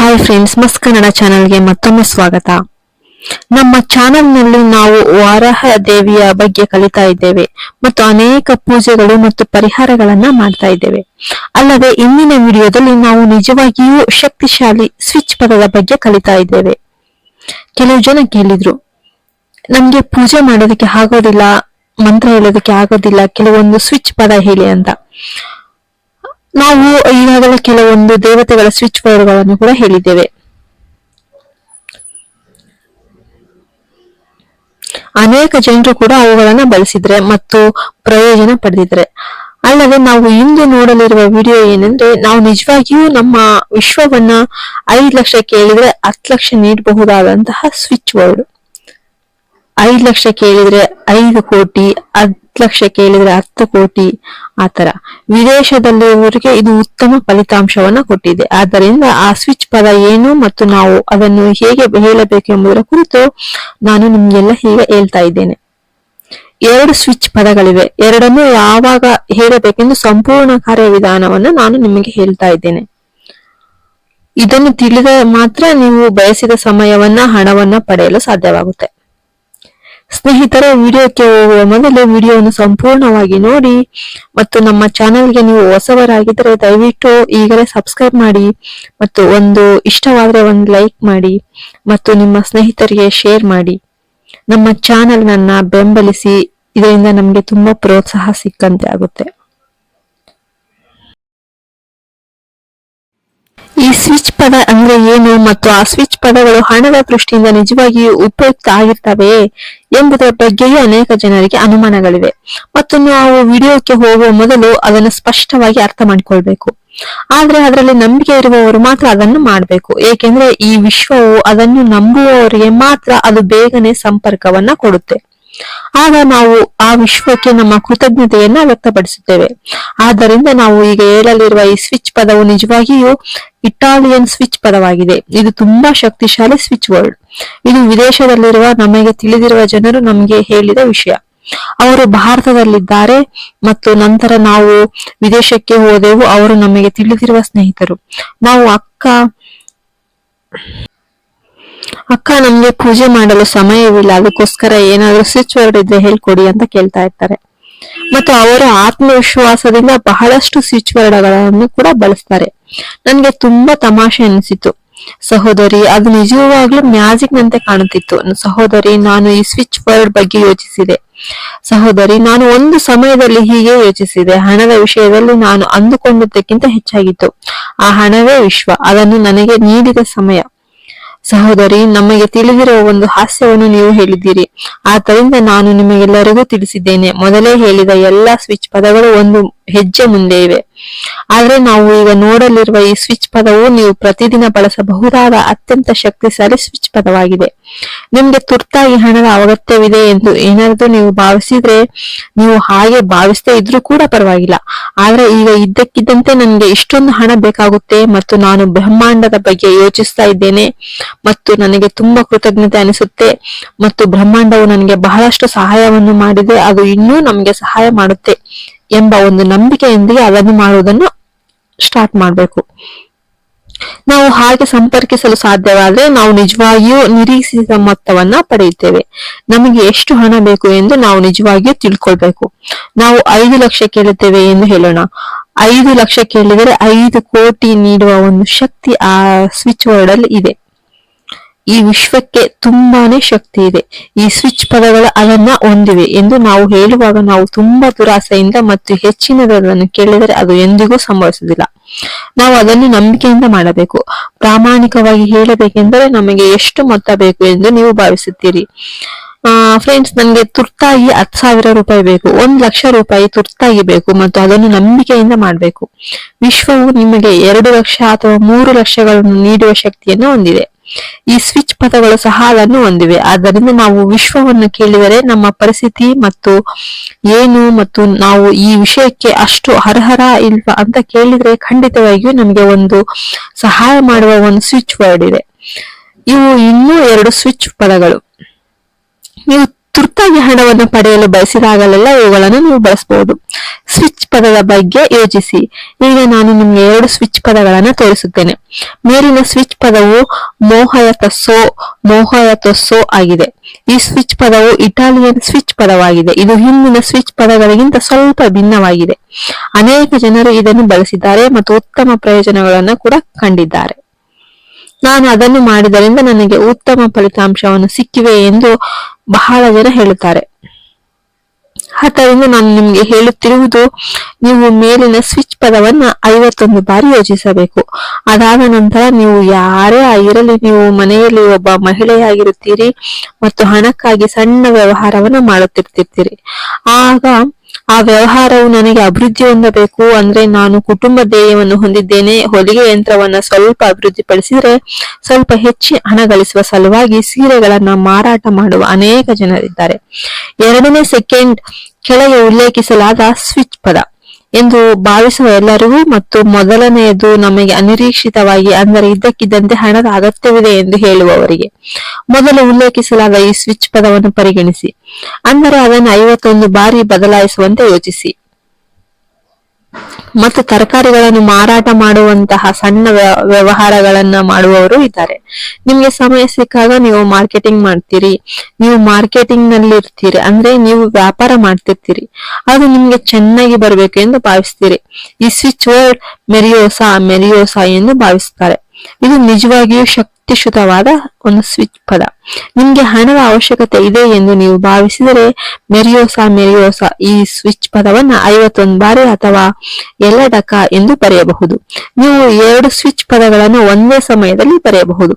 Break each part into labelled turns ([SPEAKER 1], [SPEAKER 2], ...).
[SPEAKER 1] Hi friends, ಮಸ್ತ್ ಕನ್ನಡ ಚಾನೆಲ್ಗೆ ಮತ್ತೊಮ್ಮೆ ಸ್ವಾಗತ. ನಮ್ಮ ಚಾನೆಲ್ನಲ್ಲಿ ನಾವು ವಾರಾಹ ದೇವಿಯ ಬಗ್ಗೆ ಕಲಿತಾ ಇದ್ದೇವೆ ಮತ್ತು ಅನೇಕ ಪೂಜೆಗಳು ಮತ್ತು ಪರಿಹಾರಗಳನ್ನ ಮಾಡ್ತಾ ಇದ್ದೇವೆ. ಅಲ್ಲದೆ ಇಂದಿನ ವಿಡಿಯೋದಲ್ಲಿ ನಾವು ನಿಜವಾಗಿಯೂ ಶಕ್ತಿಶಾಲಿ ಸ್ವಿಚ್ ಪದದ ಬಗ್ಗೆ ಕಲಿತಾ ಇದ್ದೇವೆ. ಕೆಲವು ಜನ ಕೇಳಿದ್ರು, ನಮ್ಗೆ ಪೂಜೆ ಮಾಡೋದಕ್ಕೆ ಆಗೋದಿಲ್ಲ, ಮಂತ್ರ ಹೇಳೋದಕ್ಕೆ ಆಗೋದಿಲ್ಲ, ಕೆಲವೊಂದು ಸ್ವಿಚ್ ಪದ ಹೇಳಿ ಅಂತ. ನಾವು ಈಗಾಗಲೇ ಕೆಲವೊಂದು ದೇವತೆಗಳ ಸ್ವಿಚ್ ವರ್ಡ್ಗಳನ್ನು ಕೂಡ ಹೇಳಿದ್ದೇವೆ. ಅನೇಕ ಜನರು ಕೂಡ ಅವುಗಳನ್ನ ಬಳಸಿದ್ರೆ ಮತ್ತು ಪ್ರಯೋಜನ ಪಡೆದಿದ್ರೆ. ಅಲ್ಲದೆ ನಾವು ಇಂದು ನೋಡಲಿರುವ ವಿಡಿಯೋ ಏನೆಂದ್ರೆ, ನಾವು ನಿಜವಾಗಿಯೂ ನಮ್ಮ ವಿಶ್ವವನ್ನ 5 ಲಕ್ಷ ಕೇಳಿದ್ರೆ 10 ಲಕ್ಷ ನೀಡಬಹುದಾದಂತಹ ಸ್ವಿಚ್ ವರ್ಡ್. 5 ಲಕ್ಷ ಕೇಳಿದ್ರೆ 5 ಕೋಟಿ, 10 ಲಕ್ಷ ಕೇಳಿದ್ರೆ 10 ಕೋಟಿ, ಆತರ ವಿದೇಶದಲ್ಲಿರುವವರಿಗೆ ಇದು ಉತ್ತಮ ಫಲಿತಾಂಶವನ್ನ ಕೊಟ್ಟಿದೆ. ಆದ್ದರಿಂದ ಆ ಸ್ವಿಚ್ ಪದ ಏನು ಮತ್ತು ನಾವು ಅದನ್ನು ಹೇಗೆ ಹೇಳಬೇಕು ಎಂಬುದರ ಕುರಿತು ನಾನು ನಿಮ್ಗೆಲ್ಲ ಹೀಗೆ ಹೇಳ್ತಾ ಇದ್ದೇನೆ. 2 ಸ್ವಿಚ್ ಪದಗಳಿವೆ. ಎರಡನ್ನೂ ಯಾವಾಗ ಹೇಳಬೇಕೆಂದು ಸಂಪೂರ್ಣ ಕಾರ್ಯವಿಧಾನವನ್ನು ನಾನು ನಿಮಗೆ ಹೇಳ್ತಾ ಇದ್ದೇನೆ. ಇದನ್ನು ತಿಳಿದ ಮಾತ್ರ ನೀವು ಬಯಸಿದ ಸಮಯವನ್ನ, ಹಣವನ್ನ ಪಡೆಯಲು ಸಾಧ್ಯವಾಗುತ್ತೆ. ಸ್ನೇಹಿತರೆ, ವಿಡಿಯೋಕ್ಕೆ ಹೋಗುವ ಮೊದಲು ವಿಡಿಯೋವನ್ನು ಸಂಪೂರ್ಣವಾಗಿ ನೋಡಿ ಮತ್ತು ನಮ್ಮ ಚಾನೆಲ್ಗೆ ನೀವು ಹೊಸವರಾಗಿದ್ದರೆ ದಯವಿಟ್ಟು ಈಗಲೇ ಸಬ್ಸ್ಕ್ರೈಬ್ ಮಾಡಿ ಮತ್ತು ಇಷ್ಟವಾದರೆ ಒಂದು ಲೈಕ್ ಮಾಡಿ ಮತ್ತು ನಿಮ್ಮ ಸ್ನೇಹಿತರಿಗೆ ಶೇರ್ ಮಾಡಿ. ನಮ್ಮ ಚಾನೆಲ್ ನನ್ನ ಬೆಂಬಲಿಸಿ, ಇದರಿಂದ ನಮಗೆ ತುಂಬಾ ಪ್ರೋತ್ಸಾಹ ಸಿಕ್ಕಂತೆ ಆಗುತ್ತೆ. ಈ ಸ್ವಿಚ್ ಪದ ಅಂದ್ರೆ ಏನು ಮತ್ತು ಆ ಸ್ವಿಚ್ ಪದಗಳು ಹಣದ ದೃಷ್ಟಿಯಿಂದ ನಿಜವಾಗಿಯೂ ಉಪಯುಕ್ತ ಆಗಿರ್ತವೆ ಎಂಬುದರ ಬಗ್ಗೆಯೂ ಅನೇಕ ಜನರಿಗೆ ಅನುಮಾನಗಳಿವೆ ಮತ್ತು ನಾವು ವಿಡಿಯೋಕ್ಕೆ ಹೋಗುವ ಮೊದಲು ಅದನ್ನು ಸ್ಪಷ್ಟವಾಗಿ ಅರ್ಥ ಮಾಡಿಕೊಳ್ಬೇಕು. ಆದ್ರೆ ಅದರಲ್ಲಿ ನಂಬಿಕೆ ಇರುವವರು ಮಾತ್ರ ಅದನ್ನು ಮಾಡಬೇಕು. ಏಕೆಂದ್ರೆ ಈ ವಿಶ್ವವು ಅದನ್ನು ನಂಬುವವರಿಗೆ ಮಾತ್ರ ಅದು ಬೇಗನೆ ಸಂಪರ್ಕವನ್ನ ಕೊಡುತ್ತೆ. ಆಗ ನಾವು ಆ ವಿಶ್ವಕ್ಕೆ ನಮ್ಮ ಕೃತಜ್ಞತೆಯನ್ನ ವ್ಯಕ್ತಪಡಿಸುತ್ತೇವೆ. ಆದ್ದರಿಂದ ನಾವು ಈಗ ಹೇಳಲಿರುವ ಈ ಸ್ವಿಚ್ ಪದವು ನಿಜವಾಗಿಯೂ ಇಟಾಲಿಯನ್ ಸ್ವಿಚ್ ಪದವಾಗಿದೆ. ಇದು ತುಂಬಾ ಶಕ್ತಿಶಾಲಿ ಸ್ವಿಚ್ ವರ್ಡ್. ಇದು ವಿದೇಶದಲ್ಲಿರುವ ನಮಗೆ ತಿಳಿದಿರುವ ಜನರು ನಮಗೆ ಹೇಳಿದ ವಿಷಯ. ಅವರು ಭಾರತದಲ್ಲಿದ್ದಾರೆ ಮತ್ತು ನಂತರ ನಾವು ವಿದೇಶಕ್ಕೆ ಹೋದೆವು. ಅವರು ನಮಗೆ ತಿಳಿದಿರುವ ಸ್ನೇಹಿತರು. ನಾವು ಅಕ್ಕ ನಮ್ಗೆ ಪೂಜೆ ಮಾಡಲು ಸಮಯವಿಲ್ಲ, ಅದಕ್ಕೋಸ್ಕರ ಏನಾದ್ರೂ ಸ್ವಿಚ್ ವರ್ಡ್ ಇದ್ರೆ ಹೇಳ್ಕೊಡಿ ಅಂತ ಕೇಳ್ತಾ ಇರ್ತಾರೆ. ಮತ್ತು ಅವರು ಆತ್ಮವಿಶ್ವಾಸದಿಂದ ಬಹಳಷ್ಟು ಸ್ವಿಚ್ ವರ್ಡ್ಗಳನ್ನು ಕೂಡ ಬಳಸ್ತಾರೆ. ನನ್ಗೆ ತುಂಬಾ ತಮಾಷೆ ಅನಿಸಿತು. ಸಹೋದರಿ, ಅದು ನಿಜವಾಗ್ಲೂ ಮ್ಯಾಜಿಕ್ ನಂತೆ ಕಾಣುತ್ತಿತ್ತು. ಸಹೋದರಿ, ನಾನು ಈ ಸ್ವಿಚ್ ವರ್ಡ್ ಬಗ್ಗೆ ಯೋಚಿಸಿದೆ. ಸಹೋದರಿ, ನಾನು ಒಂದು ಸಮಯದಲ್ಲಿ ಹೀಗೆ ಯೋಚಿಸಿದೆ. ಹಣದ ವಿಷಯದಲ್ಲಿ ನಾನು ಅಂದುಕೊಂಡದ್ದಕ್ಕಿಂತ ಹೆಚ್ಚಾಗಿತ್ತು. ಆ ಹಣವೇ ವಿಶ್ವ, ಅದನ್ನು ನನಗೆ ನೀಡಿದ ಸಮಯ. ಸಹೋದರಿ, ನಮಗೆ ತಿಳಿದಿರುವ ಒಂದು ಹಾಸ್ಯವನ್ನು ನೀವು ಹೇಳಿದ್ದೀರಿ, ಆದ್ದರಿಂದ ನಾನು ನಿಮಗೆಲ್ಲರಿಗೂ ತಿಳಿಸಿದ್ದೇನೆ. ಮೊದಲೇ ಹೇಳಿದ ಎಲ್ಲಾ ಸ್ವಿಚ್ ಪದಗಳು ಒಂದು ಹೆಜ್ಜೆ ಮುಂದೆ ಇವೆ. ಆದ್ರೆ ನಾವು ಈಗ ನೋಡಲಿರುವ ಈ ಸ್ವಿಚ್ ಪದವು ನೀವು ಪ್ರತಿದಿನ ಬಳಸಬಹುದಾದ ಅತ್ಯಂತ ಶಕ್ತಿಶಾಲಿ ಸ್ವಿಚ್ ಪದವಾಗಿದೆ. ನಿಮ್ಗೆ ತುರ್ತಾಗಿ ಹಣದ ಅಗತ್ಯವಿದೆ ಎಂದು ಏನಾದ್ರೂ ನೀವು ಭಾವಿಸಿದ್ರೆ, ನೀವು ಹಾಗೆ ಭಾವಿಸದೇ ಇದ್ರೂ ಕೂಡ ಪರವಾಗಿಲ್ಲ. ಆದ್ರೆ ಈಗ ಇದ್ದಕ್ಕಿದ್ದಂತೆ ನನಗೆ ಇಷ್ಟೊಂದು ಹಣ ಬೇಕಾಗುತ್ತೆ ಮತ್ತು ನಾನು ಬ್ರಹ್ಮಾಂಡದ ಬಗ್ಗೆ ಯೋಚಿಸ್ತಾ ಇದ್ದೇನೆ ಮತ್ತು ನನಗೆ ತುಂಬಾ ಕೃತಜ್ಞತೆ ಅನಿಸುತ್ತೆ ಮತ್ತು ಬ್ರಹ್ಮಾಂಡವು ನನಗೆ ಬಹಳಷ್ಟು ಸಹಾಯವನ್ನು ಮಾಡಿದೆ, ಅದು ಇನ್ನೂ ನಮಗೆ ಸಹಾಯ ಮಾಡುತ್ತೆ ಎಂಬ ಒಂದು ನಂಬಿಕೆಯೊಂದಿಗೆ ಅದನ್ನು ಮಾಡುವುದನ್ನು ಸ್ಟಾರ್ಟ್ ಮಾಡಬೇಕು. ನಾವು ಹಾಗೆ ಸಂಪರ್ಕಿಸಲು ಸಾಧ್ಯವಾದ್ರೆ ನಾವು ನಿಜವಾಗಿಯೂ ನಿರೀಕ್ಷಿಸಿದ ಮೊತ್ತವನ್ನ ಪಡೆಯುತ್ತೇವೆ. ನಮಗೆ ಎಷ್ಟು ಹಣ ಬೇಕು ಎಂದು ನಾವು ನಿಜವಾಗಿಯೂ ತಿಳ್ಕೊಳ್ಬೇಕು. ನಾವು 5 ಲಕ್ಷ ಕೇಳುತ್ತೇವೆ ಎಂದು ಹೇಳೋಣ. 5 ಲಕ್ಷ ಕೇಳಿದರೆ 5 ಕೋಟಿ ನೀಡುವ ಒಂದು ಶಕ್ತಿ ಆ ಸ್ವಿಚ್ ವರ್ಡ್ ಅಲ್ಲಿ ಇದೆ. ಈ ವಿಶ್ವಕ್ಕೆ ತುಂಬಾನೇ ಶಕ್ತಿ ಇದೆ. ಈ ಸ್ವಿಚ್ ಪದಗಳು ಅದನ್ನ ಹೊಂದಿವೆ ಎಂದು ನಾವು ಹೇಳುವಾಗ ನಾವು ತುಂಬಾ ದುರಾಸೆಯಿಂದ ಮತ್ತು ಹೆಚ್ಚಿನದನ್ನು ಕೇಳಿದರೆ ಅದು ಎಂದಿಗೂ ಸಂಭವಿಸುವುದಿಲ್ಲ. ನಾವು ಅದನ್ನು ನಂಬಿಕೆಯಿಂದ ಮಾಡಬೇಕು. ಪ್ರಾಮಾಣಿಕವಾಗಿ ಹೇಳಬೇಕೆಂದರೆ ನಮಗೆ ಎಷ್ಟು ಮೊತ್ತ ಬೇಕು ಎಂದು ನೀವು ಭಾವಿಸುತ್ತೀರಿ? ಫ್ರೆಂಡ್ಸ್, ನನ್ಗೆ ತುರ್ತಾಗಿ 10,000 ರೂಪಾಯಿ ಬೇಕು, 1 ಲಕ್ಷ ರೂಪಾಯಿ ತುರ್ತಾಗಿ ಬೇಕು ಮತ್ತು ಅದನ್ನು ನಂಬಿಕೆಯಿಂದ ಮಾಡಬೇಕು. ವಿಶ್ವವು ನಿಮಗೆ 2 ಲಕ್ಷ ಅಥವಾ 3 ಲಕ್ಷಗಳನ್ನು ನೀಡುವ ಶಕ್ತಿಯನ್ನು ಹೊಂದಿದೆ. ಈ ಸ್ವಿಚ್ ಪದಗಳು ಸಹ ಅದನ್ನು ಹೊಂದಿವೆ. ಆದ್ದರಿಂದ ನಾವು ವಿಶ್ವವನ್ನು ಕೇಳಿದರೆ ನಮ್ಮ ಪರಿಸ್ಥಿತಿ ಮತ್ತು ಏನು ಮತ್ತು ನಾವು ಈ ವಿಷಯಕ್ಕೆ ಅಷ್ಟು ಅರ್ಹರ ಇಲ್ವಾ ಅಂತ ಕೇಳಿದ್ರೆ ಖಂಡಿತವಾಗಿಯೂ ನಮಗೆ ಒಂದು ಸಹಾಯ ಮಾಡುವ ಒಂದು ಸ್ವಿಚ್ ವರ್ಡ್ ಇದೆ. ಇವು ಇನ್ನೂ 2 ಸ್ವಿಚ್ ಪದಗಳು. ನೀವು ತುರ್ತಾಗಿ ಹಣವನ್ನು ಪಡೆಯಲು ಬಯಸಿದಾಗಲೆಲ್ಲ ಇವುಗಳನ್ನು ನೀವು ಬಳಸಬಹುದು. ಸ್ವಿಚ್ ಪದದ ಬಗ್ಗೆ ಯೋಚಿಸಿ. ಈಗ ನಾನು ನಿಮ್ಗೆ 2 ಸ್ವಿಚ್ ಪದಗಳನ್ನ ತೋರಿಸುತ್ತೇನೆ. ಮೇಲಿನ ಸ್ವಿಚ್ ಪದವು ಮೋಹಯತೊಸ್ಸೋ ಆಗಿದೆ. ಈ ಸ್ವಿಚ್ ಪದವು ಇಟಾಲಿಯನ್ ಸ್ವಿಚ್ ಪದವಾಗಿದೆ. ಇದು ಹಿಂದಿನ ಸ್ವಿಚ್ ಪದಗಳಿಗಿಂತ ಸ್ವಲ್ಪ ಭಿನ್ನವಾಗಿದೆ. ಅನೇಕ ಜನರು ಇದನ್ನು ಬಳಸಿದ್ದಾರೆ ಮತ್ತು ಉತ್ತಮ ಪ್ರಯೋಜನಗಳನ್ನು ಕೂಡ ಕಂಡಿದ್ದಾರೆ. ನಾನು ಅದನ್ನು ಮಾಡಿದರಿಂದ ನನಗೆ ಉತ್ತಮ ಫಲಿತಾಂಶವನ್ನು ಸಿಕ್ಕಿವೆ ಎಂದು ಬಹಳ ಜನ ಹೇಳುತ್ತಾರೆ. ಆದ್ದರಿಂದ ನಾನು ನಿಮಗೆ ಹೇಳುತ್ತಿರುವುದು, ನೀವು ಮೇಲಿನ ಸ್ವಿಚ್ ಪದವನ್ನ 51 ಬಾರಿ ಯೋಚಿಸಬೇಕು. ಅದಾದ ನಂತರ ನೀವು ಯಾರೇ ಆಗಿರಲಿ, ನೀವು ಮನೆಯಲ್ಲಿ ಒಬ್ಬ ಮಹಿಳೆಯಾಗಿರುತ್ತೀರಿ ಮತ್ತು ಹಣಕ್ಕಾಗಿ ಸಣ್ಣ ವ್ಯವಹಾರವನ್ನ ಮಾಡುತ್ತಿರ್ತೀರಿ. ಆಗ ಆ ವ್ಯವಹಾರವು ನನಗೆ ಅಭಿವೃದ್ಧಿ ಹೊಂದಬೇಕು ಅಂದ್ರೆ ನಾನು ಕುಟುಂಬ ಧ್ಯೇಯವನ್ನು ಹೊಂದಿದ್ದೇನೆ. ಹೊಲಿಗೆ ಯಂತ್ರವನ್ನ ಸ್ವಲ್ಪ ಅಭಿವೃದ್ಧಿಪಡಿಸಿದ್ರೆ ಸ್ವಲ್ಪ ಹೆಚ್ಚು ಹಣ ಗಳಿಸುವ ಸಲುವಾಗಿ ಸೀರೆಗಳನ್ನ ಮಾರಾಟ ಮಾಡುವ ಅನೇಕ ಜನರಿದ್ದಾರೆ. 2ನೇ ಸೆಕೆಂಡ್ ಕೆಳಗೆ ಉಲ್ಲೇಖಿಸಲಾದ ಸ್ವಿಚ್ ಪದ ಎಂದು ಭಾವಿಸುವ ಎಲ್ಲರಿಗೂ ಮತ್ತು ಮೊದಲನೆಯದು ನಮಗೆ ಅನಿರೀಕ್ಷಿತವಾಗಿ ಅಂದರೆ ಇದ್ದಕ್ಕಿದ್ದಂತೆ ಹಣದ ಅಗತ್ಯವಿದೆ ಎಂದು ಹೇಳುವವರಿಗೆ ಮೊದಲು ಉಲ್ಲೇಖಿಸಲಾದ ಈ ಸ್ವಿಚ್ ಪದವನ್ನು ಪರಿಗಣಿಸಿ. ಅಂದರೆ ಅದನ್ನು 51 ಬಾರಿ ಬದಲಾಯಿಸುವಂತೆ ಯೋಚಿಸಿ. ಮತ್ತು ತರಕಾರಿಗಳನ್ನು ಮಾರಾಟ ಮಾಡುವಂತಹ ಸಣ್ಣ ವ್ಯವಹಾರಗಳನ್ನ ಮಾಡುವವರು ಇದ್ದಾರೆ. ನಿಮ್ಗೆ ಸಮಯ ಸಿಕ್ಕಾಗ ನೀವು ಮಾರ್ಕೆಟಿಂಗ್ ಮಾಡ್ತೀರಿ, ನೀವು ಮಾರ್ಕೆಟಿಂಗ್ ನಲ್ಲಿ ಇರ್ತೀರಿ, ಅಂದ್ರೆ ನೀವು ವ್ಯಾಪಾರ ಮಾಡ್ತಿರ್ತೀರಿ. ಅದು ನಿಮ್ಗೆ ಚೆನ್ನಾಗಿ ಬರಬೇಕು ಎಂದು ಭಾವಿಸ್ತೀರಿ. ಈ ಸ್ವಿಚ್ ವರ್ಡ್ ಮೆರಿಯೋಸಾ ಎಂದು ಭಾವಿಸುತ್ತಾರೆ. ಇದು ನಿಜವಾಗಿಯೂ ಶಕ್ತಿಯುತವಾದ ಒಂದು ಸ್ವಿಚ್ ಪದ. ನಿಮ್ಗೆ ಹಣದ ಅವಶ್ಯಕತೆ ಇದೆ ಎಂದು ನೀವು ಭಾವಿಸಿದರೆ ಮೆರಿಯೋಸಾ ಈ ಸ್ವಿಚ್ ಪದವನ್ನ 51 ಬಾರಿ ಅಥವಾ ಎಲಡಕ ಎಂದು ಬರೆಯಬಹುದು. ನೀವು 2 ಸ್ವಿಚ್ ಪದಗಳನ್ನು ಒಂದೇ ಸಮಯದಲ್ಲಿ ಬರೆಯಬಹುದು.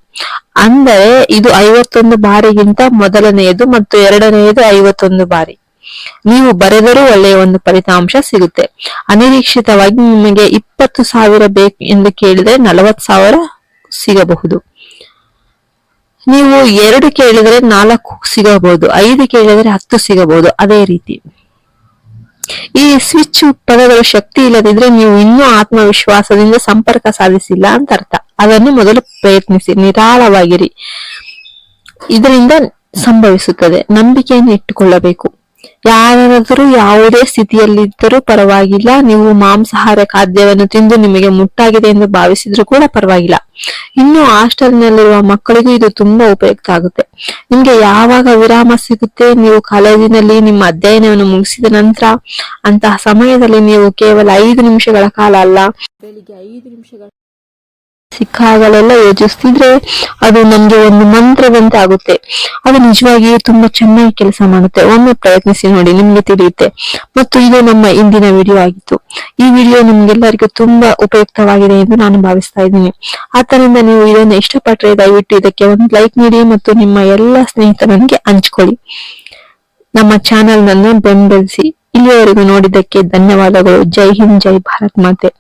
[SPEAKER 1] ಅಂದರೆ ಇದು 51 ಬಾರಿಗಿಂತ ಮೊದಲನೆಯದು ಮತ್ತು ಎರಡನೆಯದು 51 ಬಾರಿ. ನೀವು ಬರೆದರೂ ಒಳ್ಳೆಯ ಒಂದು ಫಲಿತಾಂಶ ಸಿಗುತ್ತೆ. ಅನಿರೀಕ್ಷಿತವಾಗಿ ನಿಮಗೆ 20,000 ಬೇಕು ಎಂದು ಕೇಳಿದರೆ 40,000 ಸಿಗಬಹುದು. ನೀವು 2 ಕೇಳಿದರೆ 4 ಸಿಗಬಹುದು, 5 ಕೇಳಿದರೆ 10 ಸಿಗಬಹುದು. ಅದೇ ರೀತಿ ಈ ಸ್ವಿಚ್ ಪದಗಳು ಶಕ್ತಿ ಇಲ್ಲದಿದ್ರೆ ನೀವು ಇನ್ನೂ ಆತ್ಮವಿಶ್ವಾಸದಿಂದ ಸಂಪರ್ಕ ಸಾಧಿಸಿಲ್ಲ ಅಂತ ಅರ್ಥ. ಅದನ್ನು ಮೊದಲು ಪ್ರಯತ್ನಿಸಿ, ನಿರಾಳವಾಗಿರಿ. ಇದರಿಂದ ಸಂಭವಿಸುತ್ತದೆ. ನಂಬಿಕೆಯನ್ನು ಇಟ್ಟುಕೊಳ್ಳಬೇಕು. ಯಾರಾದರೂ ಯಾವುದೇ ಸ್ಥಿತಿಯಲ್ಲಿದ್ದರೂ ಪರವಾಗಿಲ್ಲ, ನೀವು ಮಾಂಸಾಹಾರ ಖಾದ್ಯವನ್ನು ತಿಂದು ನಿಮಗೆ ಮುಟ್ಟಾಗಿದೆ ಎಂದು ಭಾವಿಸಿದ್ರೂ ಕೂಡ ಪರವಾಗಿಲ್ಲ. ಇನ್ನು ಹಾಸ್ಟೆಲ್ನಲ್ಲಿರುವ ಮಕ್ಕಳಿಗೂ ಇದು ತುಂಬಾ ಉಪಯುಕ್ತ ಆಗುತ್ತೆ. ನಿಮ್ಗೆ ಯಾವಾಗ ವಿರಾಮ ಸಿಗುತ್ತೆ, ನೀವು ಕಾಲೇಜಿನಲ್ಲಿ ನಿಮ್ಮ ಅಧ್ಯಯನವನ್ನು ಮುಗಿಸಿದ ನಂತರ ಅಂತಹ ಸಮಯದಲ್ಲಿ ನೀವು ಕೇವಲ 5 ನಿಮಿಷಗಳ ಕಾಲ ಅಲ್ಲ, ಬೆಳಿಗ್ಗೆ 5 ನಿಮಿಷಗಳ ಸಿಕ್ಕಾಗಲೆಲ್ಲ ಯೋಚಿಸ್ತಿದ್ರೆ ಅದು ನಮ್ಗೆ ಒಂದು ಮಂತ್ರದಂತೆ ಆಗುತ್ತೆ. ಅದು ನಿಜವಾಗಿಯೂ ತುಂಬಾ ಚೆನ್ನಾಗಿ ಕೆಲಸ ಮಾಡುತ್ತೆ. ಒಮ್ಮೆ ಪ್ರಯತ್ನಿಸಿ ನೋಡಿ, ನಿಮ್ಗೆ ತಿಳಿಯುತ್ತೆ. ಮತ್ತು ಇದು ನಮ್ಮ ಇಂದಿನ ವಿಡಿಯೋ ಆಗಿತ್ತು. ಈ ವಿಡಿಯೋ ನಿಮ್ಗೆಲ್ಲರಿಗೂ ತುಂಬಾ ಉಪಯುಕ್ತವಾಗಿದೆ ಎಂದು ನಾನು ಭಾವಿಸ್ತಾ ಇದ್ದೀನಿ. ಆದ್ದರಿಂದ ನೀವು ಇದನ್ನು ಇಷ್ಟಪಟ್ಟರೆ ದಯವಿಟ್ಟು ಇದಕ್ಕೆ ಒಂದು ಲೈಕ್ ನೀಡಿ ಮತ್ತು ನಿಮ್ಮ ಎಲ್ಲ ಸ್ನೇಹಿತರೊಂದಿಗೆ ಹಂಚಿಕೊಳ್ಳಿ. ನಮ್ಮ ಚಾನೆಲ್ ನನ್ನ ಬೆಂಬಲಿಸಿ. ಇಲ್ಲಿಯವರೆಗೂ ನೋಡಿದ್ದಕ್ಕೆ ಧನ್ಯವಾದಗಳು. ಜೈ ಹಿಂದ್, ಜೈ ಭಾರತ್ ಮಾತೆ.